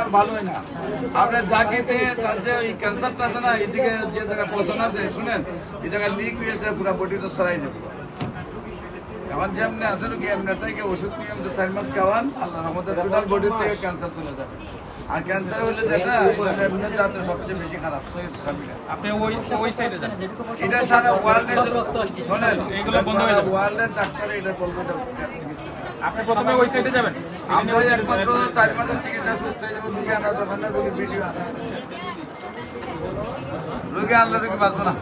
আর ভালো হয় না। আপনার জাগিতে তার যে ওই ক্যান্সারটা আছে না, এইদিকে যে জায়গায় পছন্দ আছে শুনেন, এই জায়গায় লিক হয়েছে পুরো বডি তো সরাই যাবে। এখন যেমনি আছে কি এমনি থেকে ওষুধ নিয়ে 4 মাস খাওয়ান, আল্লাহর রহমতে টোটাল বডির থেকে ক্যান্সার চলে যাবে। আর ক্যান্সার হলে যেটা এমনি জাতের সবচেয়ে বেশি খারাপ আপনি ওই সাইডে যান। এটা সারা ওয়ার্ল্ডের শোনেন, এইগুলো বন্ধ হয়ে যাবে। ওয়ার্ল্ডের ডাক্তার এটা বলবে চিকিৎসা। আপনি প্রথমে ওই সাইডে যাবেন। আমরা একমাত্র 4 মাসের চিকিৎসা সুস্থ হয়ে যাবো। রোগী আনা যাবে না, রোগী ভিডিও রোগী আনলে রোগী বাঁচবো না।